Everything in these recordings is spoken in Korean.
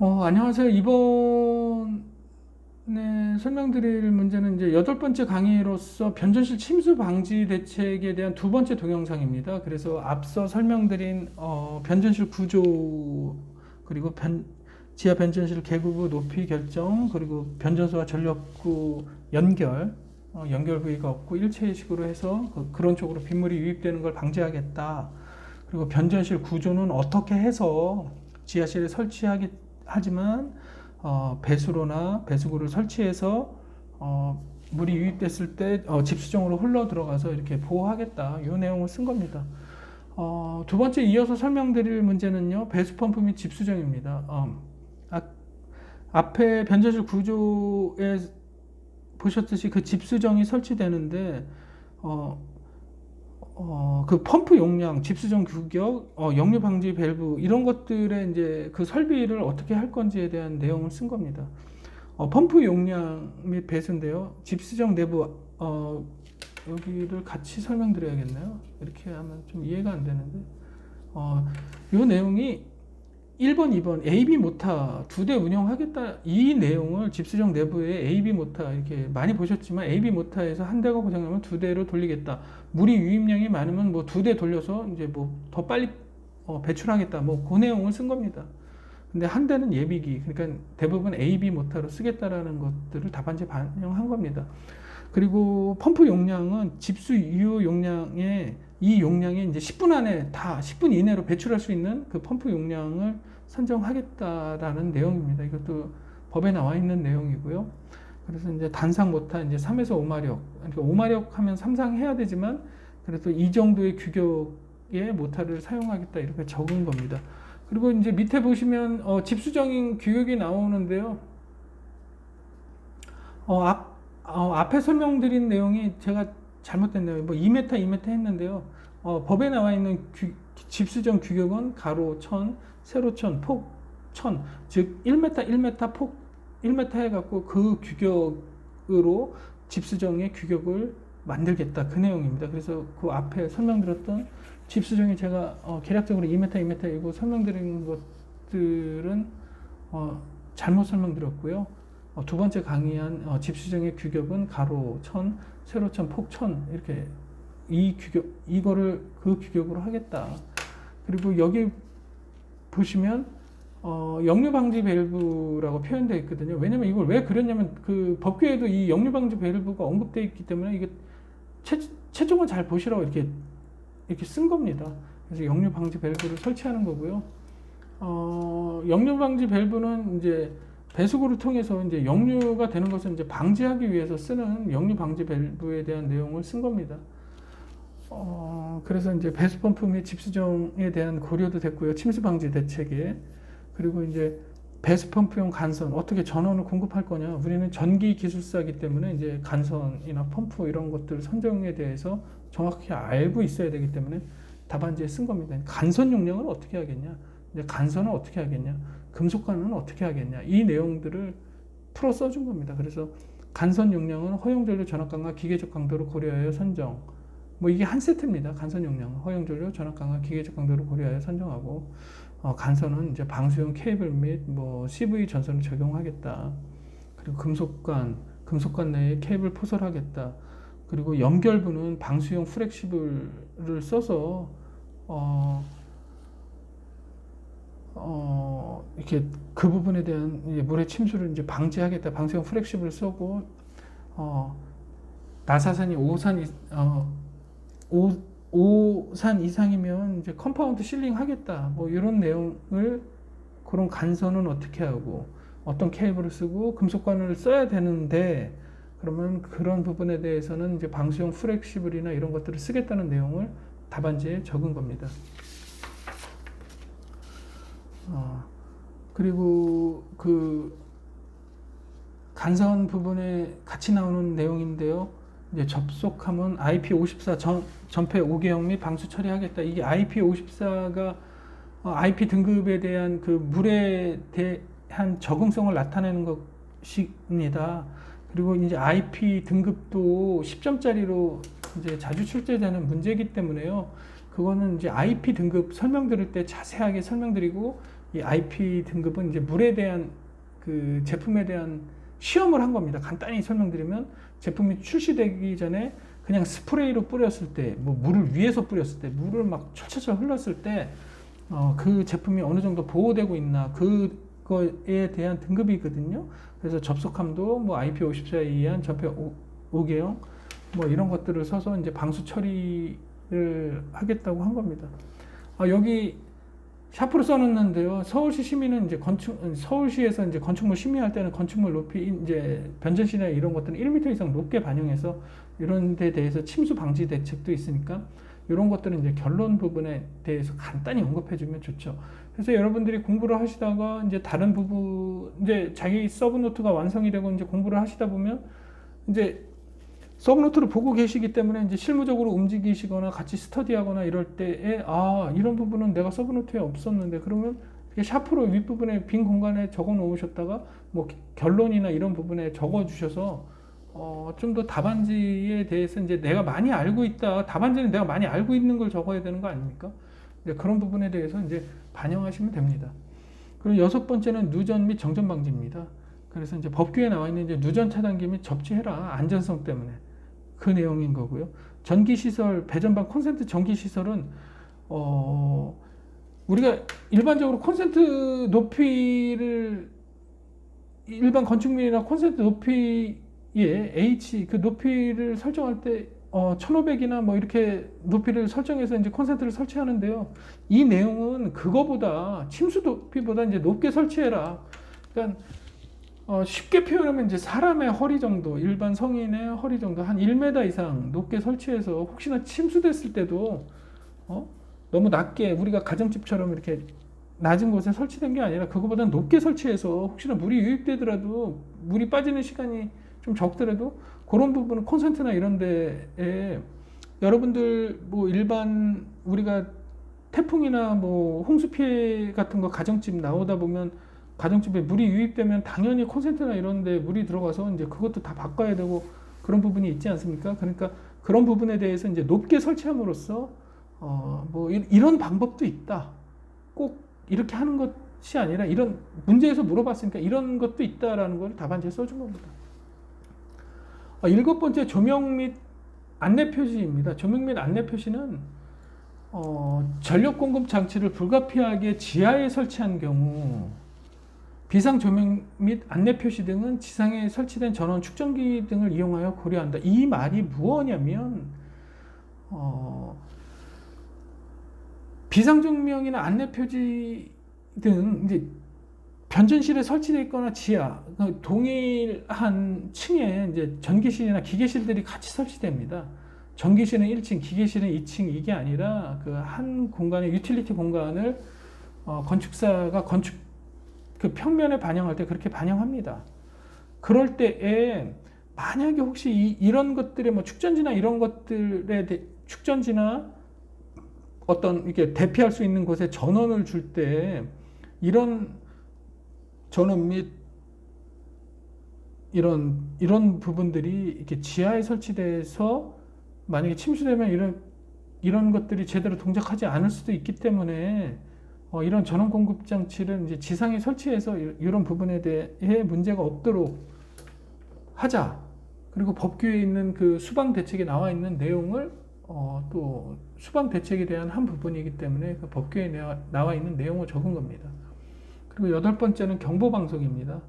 안녕하세요. 이번에 설명드릴 문제는 이제 여덟 번째 강의로서 변전실 침수 방지 대책에 대한 두 번째 동영상입니다. 그래서 앞서 설명드린 변전실 구조 그리고 지하 변전실 계급의 높이 결정 그리고 변전소와 전력구 연결 연결 부위가 없고 일체식으로 해서 그런 쪽으로 빗물이 유입되는 걸 방지하겠다. 그리고 변전실 구조는 어떻게 해서 지하실에 설치하기 하지만 배수로나 배수구를 설치해서 물이 유입됐을 때 집수정으로 흘러 들어가서 이렇게 보호하겠다. 이 내용을 쓴 겁니다. 두 번째 이어서 설명드릴 문제는요. 배수 펌프 및 집수정입니다. 앞에 변전실 구조에 보셨듯이 그 집수정이 설치되는데 그 펌프 용량, 집수정 규격, 역류 방지 밸브 이런 것들의 이제 그 설비를 어떻게 할 건지에 대한 내용을 쓴 겁니다. 펌프 용량 및 배수인데요. 집수정 내부 여기를 같이 설명드려야겠네요. 이렇게 하면 좀 이해가 안 되는데 이 내용이 1번, 2번 AB 모타 두 대 운영하겠다 이 내용을 집수정 내부에 AB 모타 이렇게 많이 보셨지만 AB 모타에서 한 대가 고장나면 두 대로 돌리겠다. 물이 유입량이 많으면 뭐 두 대 돌려서 이제 뭐 더 빨리 배출하겠다. 뭐 그 내용을 쓴 겁니다. 근데 한 대는 예비기 그러니까 대부분 AB 모타로 쓰겠다라는 것들을 답안지에 반영한 겁니다. 그리고 펌프 용량은 집수 유효 용량의 이 용량이 이제 10분 안에 다 10분 이내로 배출할 수 있는 그 펌프 용량을 선정하겠다라는 내용입니다. 이것도 법에 나와 있는 내용이고요. 그래서 이제 단상 모타 이제 3에서 5마력, 그러니까 5마력 하면 상상해야 되지만 그래도 이 정도의 규격의 모타를 사용하겠다 이렇게 적은 겁니다. 그리고 이제 밑에 보시면 집수정인 규격이 나오는데요. 앞에 설명드린 내용이 제가 잘못됐네요. 뭐 2m, 2m 했는데요. 법에 나와 있는 집수정 규격은 가로 1000, 세로 1000, 폭 1000, 즉 1m, 1m, 폭 1m 해갖고 그 규격으로 집수정의 규격을 만들겠다. 그 내용입니다. 그래서 그 앞에 설명드렸던 집수정이 제가 계략적으로 2m, 2m이고 설명드린 것들은 잘못 설명드렸고요. 두 번째 강의한 집수정의 규격은 가로 1000, 세로 1000, 폭 1000 이렇게 이 규격 이거를 그 규격으로 하겠다. 그리고 여기 보시면 역류 방지 밸브라고 표현되어 있거든요. 왜냐면 이걸 왜 그렸냐면 그 법규에도 이 역류 방지 밸브가 언급되어 있기 때문에 이게 최종을 잘 보시라고 이렇게 쓴 겁니다. 그래서 역류 방지 밸브를 설치하는 거고요. 역류 방지 밸브는 이제 배수구를 통해서 이제 역류가 되는 것을 이제 방지하기 위해서 쓰는 역류 방지 밸브에 대한 내용을 쓴 겁니다. 그래서 이제 배수 펌프 및 집수정에 대한 고려도 됐고요. 침수 방지 대책에. 그리고 이제 배수 펌프용 간선 어떻게 전원을 공급할 거냐. 우리는 전기 기술사이기 때문에 이제 간선이나 펌프 이런 것들 선정에 대해서 정확히 알고 있어야 되기 때문에 답안지에 쓴 겁니다. 간선 용량을 어떻게 하겠냐. 이제 간선은 어떻게 하겠냐. 금속관은 어떻게 하겠냐. 이 내용들을 풀어 써준 겁니다. 그래서 간선 용량은 허용전류 전압강과 기계적 강도를 고려하여 선정. 뭐 이게 한 세트입니다. 간선 용량, 허용전류 전압강과 기계적 강도를 고려하여 선정하고 간선은 이제 방수용 케이블 및 뭐 CV 전선을 적용하겠다. 그리고 금속관 내에 케이블 포설하겠다. 그리고 연결부는 방수용 플렉시블을 써서 이렇게 그 부분에 대한 물의 침수를 이제 방지하겠다. 방수용 플렉시블을 쓰고 나사산이 5산 이상이면 이제 컴파운드 실링 하겠다. 뭐 이런 내용을 그런 간선은 어떻게 하고 어떤 케이블을 쓰고 금속관을 써야 되는데 그러면 그런 부분에 대해서는 이제 방수용 플렉시블이나 이런 것들을 쓰겠다는 내용을 답안지에 적은 겁니다. 그리고 그 간선 부분에 같이 나오는 내용인데요. 이제 접속하면 IP54 전폐 5개형 및 방수 처리하겠다. 이게 IP54가 IP 등급에 대한 그 물에 대한 적응성을 나타내는 것입니다. 그리고 이제 IP 등급도 10점짜리로 이제 자주 출제되는 문제이기 때문에요. 그거는 이제 IP 등급 설명드릴 때 자세하게 설명드리고 이 IP 등급은 이제 물에 대한 그 제품에 대한 시험을 한 겁니다. 간단히 설명드리면 제품이 출시되기 전에 그냥 스프레이로 뿌렸을 때, 뭐 물을 위에서 뿌렸을 때, 물을 막 철철철 흘렀을 때, 그 제품이 어느 정도 보호되고 있나, 그거에 대한 등급이거든요. 그래서 접속함도 뭐 IP54에 의한 접해 5개형, 뭐 이런 것들을 써서 이제 방수 처리를 하겠다고 한 겁니다. 여기 샤프로 써놨는데요. 서울시 시민은 이제 서울시에서 이제 건축물 심의할 때는 건축물 높이 이제 변전시나 이런 것들은 1m 이상 높게 반영해서 이런 데 대해서 침수 방지 대책도 있으니까 이런 것들은 이제 결론 부분에 대해서 간단히 언급해주면 좋죠. 그래서 여러분들이 공부를 하시다가 이제 다른 부분 이제 자기 서브노트가 완성이 되고 이제 공부를 하시다 보면 이제 서브노트를 보고 계시기 때문에 이제 실무적으로 움직이시거나 같이 스터디하거나 이럴 때에 이런 부분은 내가 서브노트에 없었는데 그러면 샤프로 윗부분에 빈 공간에 적어 놓으셨다가 뭐 결론이나 이런 부분에 적어 주셔서 좀 더 답안지에 대해서 이제 내가 많이 알고 있다. 답안지는 내가 많이 알고 있는 걸 적어야 되는 거 아닙니까? 이제 그런 부분에 대해서 이제 반영하시면 됩니다. 그리고 6번째는 누전 및 정전 방지입니다. 그래서 이제 법규에 나와 있는 이제 누전 차단기 및 접지해라. 안전성 때문에. 그 내용인 거고요. 전기시설, 배전방 콘센트 전기시설은, 우리가 일반적으로 콘센트 높이를, 일반 건축물이나 콘센트 높이에 그 높이를 설정할 때, 1500이나 뭐 이렇게 높이를 설정해서 이제 콘센트를 설치하는데요. 이 내용은 그거보다, 침수 높이보다 이제 높게 설치해라. 그러니까, 쉽게 표현하면 이제 사람의 허리 정도, 일반 성인의 허리 정도 한 1m 이상 높게 설치해서 혹시나 침수됐을 때도 너무 낮게 우리가 가정집처럼 이렇게 낮은 곳에 설치된 게 아니라 그거보다 높게 설치해서 혹시나 물이 유입되더라도 물이 빠지는 시간이 좀 적더라도 그런 부분은 콘센트나 이런 데에 여러분들 뭐 일반 우리가 태풍이나 뭐 홍수 피해 같은 거 가정집 나오다 보면 가정집에 물이 유입되면 당연히 콘센트나 이런 데 물이 들어가서 이제 그것도 다 바꿔야 되고 그런 부분이 있지 않습니까? 그러니까 그런 부분에 대해서 이제 높게 설치함으로써 뭐 이런 방법도 있다. 꼭 이렇게 하는 것이 아니라 이런 문제에서 물어봤으니까 이런 것도 있다라는 걸 답안지에 써준 겁니다. 7번째 조명 및 안내 표시입니다. 조명 및 안내 표시는 전력 공급 장치를 불가피하게 지하에 설치한 경우 비상 조명 및 안내 표시 등은 지상에 설치된 전원 축전기 등을 이용하여 고려한다. 이 말이 무엇이냐면 비상 조명이나 안내 표시 등 이제 변전실에 설치되어 있거나 지하 동일한 층에 이제 전기실이나 기계실들이 같이 설치됩니다. 전기실은 1층, 기계실은 2층 이게 아니라 그 한 공간의 유틸리티 공간을 건축사가 건축 그 평면에 반영할 때 그렇게 반영합니다. 그럴 때에 만약에 혹시 이런 것들의 뭐 축전지나 이런 것들에 축전지나 어떤 이렇게 대피할 수 있는 곳에 전원을 줄 때 이런 전원 및 이런 부분들이 이렇게 지하에 설치돼서 만약에 침수되면 이런 것들이 제대로 동작하지 않을 수도 있기 때문에 이런 전원 공급 장치를 이제 지상에 설치해서 이런 부분에 대해 문제가 없도록 하자. 그리고 법규에 있는 그 수방 대책에 나와 있는 내용을 또 수방 대책에 대한 한 부분이기 때문에 그 법규에 나와 있는 내용을 적은 겁니다. 그리고 8번째는 경보 방송입니다.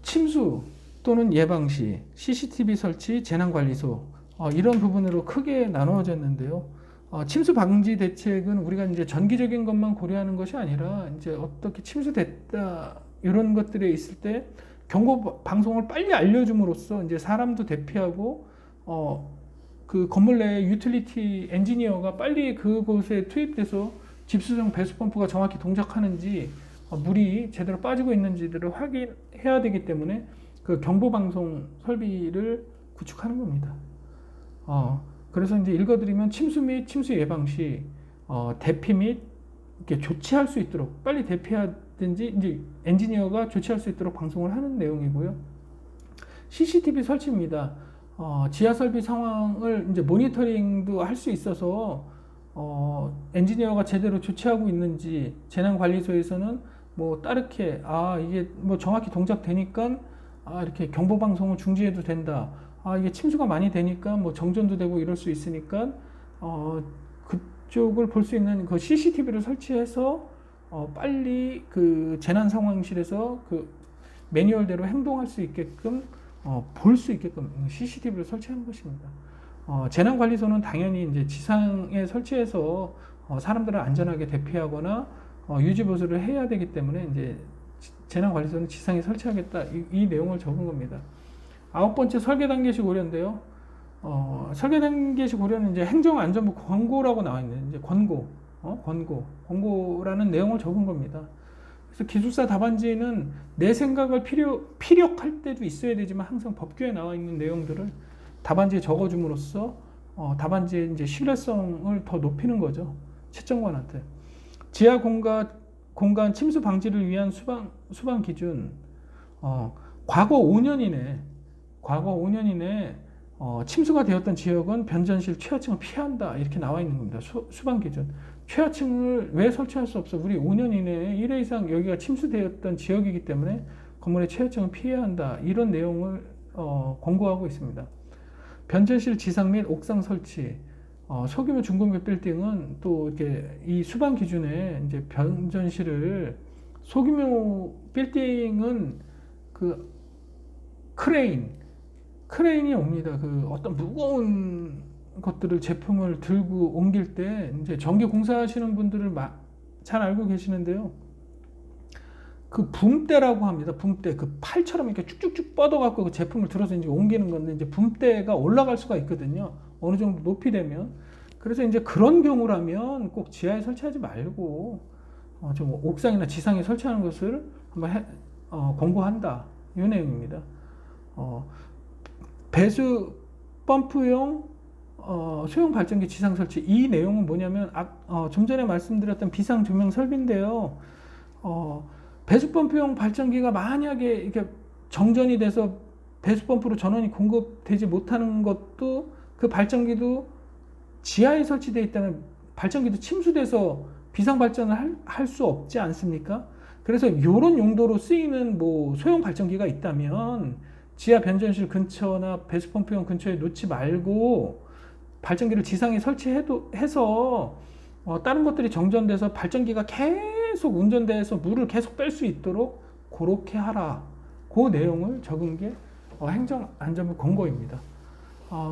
침수 또는 예방 시 CCTV 설치, 재난관리소 이런 부분으로 크게 나누어졌는데요. 침수 방지 대책은 우리가 이제 전기적인 것만 고려하는 것이 아니라 이제 어떻게 침수됐다 이런 것들에 있을 때 경고 방송을 빨리 알려줌으로써 이제 사람도 대피하고 그 건물 내 유틸리티 엔지니어가 빨리 그곳에 투입돼서 집수정 배수 펌프가 정확히 동작하는지 물이 제대로 빠지고 있는지를 확인해야 되기 때문에 그 경보 방송 설비를 구축하는 겁니다. 그래서 이제 읽어드리면 침수 및 침수 예방 시 대피 및 이렇게 조치할 수 있도록 빨리 대피하든지 이제 엔지니어가 조치할 수 있도록 방송을 하는 내용이고요. CCTV 설치입니다. 지하 설비 상황을 이제 모니터링도 할 수 있어서 엔지니어가 제대로 조치하고 있는지, 재난관리소에서는 뭐 따르게 이게 뭐 정확히 동작되니까 이렇게 경보 방송을 중지해도 된다. 이게 침수가 많이 되니까 뭐 정전도 되고 이럴 수 있으니까 그쪽을 볼 수 있는 그 CCTV를 설치해서 빨리 그 재난 상황실에서 그 매뉴얼대로 행동할 수 있게끔 볼 수 있게끔 CCTV를 설치하는 것입니다. 재난관리소는 당연히 이제 지상에 설치해서 사람들을 안전하게 대피하거나 유지보수를 해야 되기 때문에 이제 재난관리소는 지상에 설치하겠다 이 내용을 적은 겁니다. 9번째 설계 단계식 우려인데요. 설계 단계식 우려는 이제 행정안전부 권고라고 나와 있는 이제 권고라는 내용을 적은 겁니다. 그래서 기술사 답안지는 내 생각을 피력할 때도 있어야 되지만 항상 법규에 나와 있는 내용들을 답안지에 적어줌으로써 답안지의 이제 신뢰성을 더 높이는 거죠. 채점관한테. 지하 공간 침수 방지를 위한 수방 기준. 과거 5년 이내 침수가 되었던 지역은 변전실 최하층을 피한다 이렇게 나와 있는 겁니다. 수방 기준. 최하층을 왜 설치할 수 없어? 우리 5년 이내에 1회 이상 여기가 침수되었던 지역이기 때문에 건물의 최하층을 피해야 한다. 이런 내용을 권고하고 있습니다. 변전실 지상 및 옥상 설치. 소규모 중공급 빌딩은 또 이렇게 이 수방 기준에 이제 변전실을 소규모 빌딩은 그 크레인이 옵니다. 그 어떤 무거운 것들을 제품을 들고 옮길 때 이제 전기 공사하시는 분들을 잘 알고 계시는데요. 그 붐대라고 합니다. 붐대 그 팔처럼 이렇게 쭉쭉쭉 뻗어갖고 그 제품을 들어서 이제 옮기는 건데 이제 붐대가 올라갈 수가 있거든요. 어느 정도 높이 되면. 그래서 이제 그런 경우라면 꼭 지하에 설치하지 말고 좀 옥상이나 지상에 설치하는 것을 한번 권고한다. 이 내용입니다. 배수 펌프용 소형 발전기 지상 설치. 이 내용은 뭐냐면 좀 전에 말씀드렸던 비상 조명 설비인데요. 배수펌프용 발전기가 만약에 이렇게 정전이 돼서 배수펌프로 전원이 공급되지 못하는 것도 그 발전기도 지하에 설치되어 있다면 발전기도 침수돼서 비상 발전을 할 수 없지 않습니까? 그래서 이런 용도로 쓰이는 뭐 소형 발전기가 있다면 지하 변전실 근처나 배수펌프용 근처에 놓지 말고 발전기를 지상에 설치해서 다른 것들이 정전돼서 발전기가 계속 운전돼서 물을 계속 뺄 수 있도록 그렇게 하라. 그 내용을 적은 게 행정안전부 권고입니다.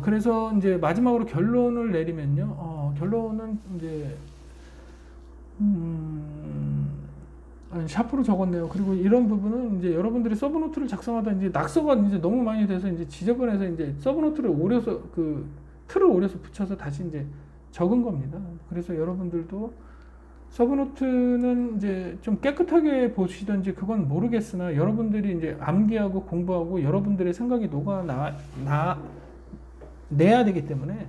그래서 이제 마지막으로 결론을 내리면요. 결론은 이제 샤프로 적었네요. 그리고 이런 부분은 이제 여러분들이 서브노트를 작성하다 이제 낙서가 이제 너무 많이 돼서 이제 지저분해서 이제 서브노트를 오려서 틀을 오려서 붙여서 다시 이제 적은 겁니다. 그래서 여러분들도 서브노트는 이제 좀 깨끗하게 보시던지 그건 모르겠으나 여러분들이 이제 암기하고 공부하고 여러분들의 생각이 내야 되기 때문에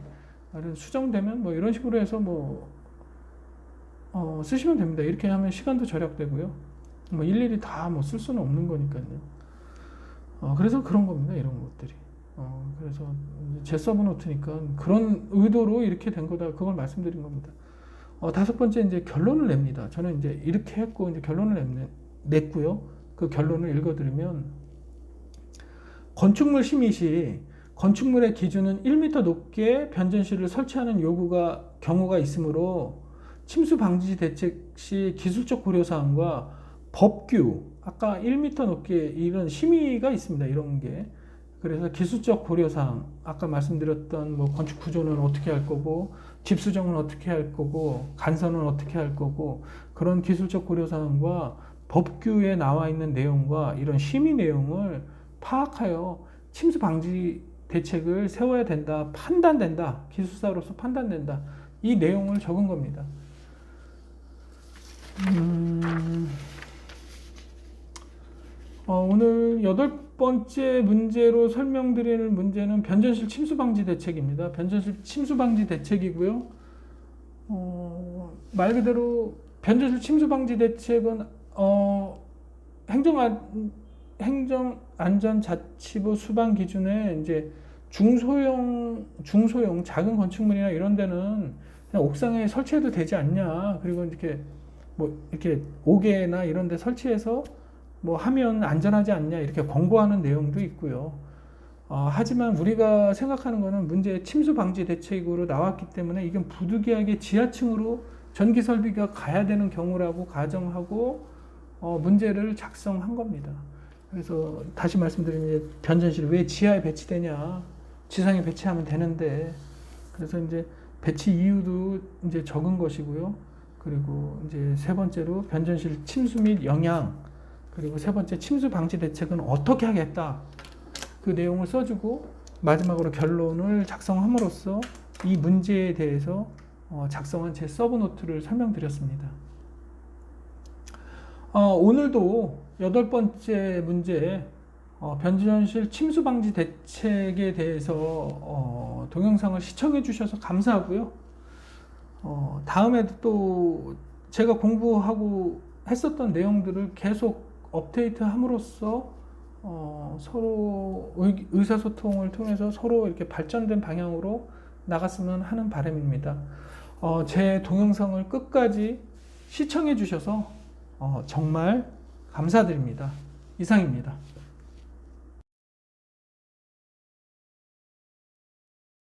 수정되면 뭐 이런 식으로 해서 쓰시면 됩니다. 이렇게 하면 시간도 절약되고요. 뭐 일일이 다 쓸 수는 없는 거니까요. 그래서 그런 겁니다. 이런 것들이. 그래서 제 서브노트니까 그런 의도로 이렇게 된 거다. 그걸 말씀드린 겁니다. 5번째 이제 결론을 냅니다. 저는 이제 이렇게 했고 이제 결론을 냈고요. 그 결론을 읽어드리면 건축물 심의 시 건축물의 기준은 1m 높게 변전실을 설치하는 경우가 있으므로 침수 방지 대책 시 기술적 고려사항과 법규, 아까 1m 높게 이런 심의가 있습니다. 이런 게. 그래서 기술적 고려사항, 아까 말씀드렸던 뭐 건축 구조는 어떻게 할 거고, 집수정은 어떻게 할 거고, 간선은 어떻게 할 거고, 그런 기술적 고려사항과 법규에 나와 있는 내용과 이런 심의 내용을 파악하여 침수 방지 대책을 세워야 된다, 판단된다, 기술사로서 판단된다. 이 내용을 적은 겁니다. 오늘 8번째 문제로 설명드릴 문제는 변전실 침수 방지 대책입니다. 변전실 침수 방지 대책이고요. 말 그대로 변전실 침수 방지 대책은 행정안전자치부 수방 기준에 이제 중소형 작은 건축물이나 이런 데는 그냥 옥상에 설치해도 되지 않냐. 그리고 이렇게 뭐 이렇게 옥외나 이런 데 설치해서 뭐 하면 안전하지 않냐 이렇게 권고하는 내용도 있고요. 하지만 우리가 생각하는 거는 문제의 침수 방지 대책으로 나왔기 때문에 이건 부득이하게 지하층으로 전기 설비가 가야 되는 경우라고 가정하고 문제를 작성한 겁니다. 그래서 다시 말씀드리면 변전실 왜 지하에 배치되냐? 지상에 배치하면 되는데 그래서 이제 배치 이유도 이제 적은 것이고요. 그리고 이제 세 번째로 변전실 침수 및 영향 그리고 세 번째 침수 방지 대책은 어떻게 하겠다 그 내용을 써주고 마지막으로 결론을 작성함으로써 이 문제에 대해서 작성한 제 서브노트를 설명드렸습니다. 오늘도 8번째 문제 변전실 침수 방지 대책에 대해서 동영상을 시청해 주셔서 감사하고요. 다음에도 또 제가 공부하고 했었던 내용들을 계속 업데이트 함으로써 서로 의사소통을 통해서 서로 이렇게 발전된 방향으로 나갔으면 하는 바람입니다. 제 동영상을 끝까지 시청해 주셔서 정말 감사드립니다. 이상입니다.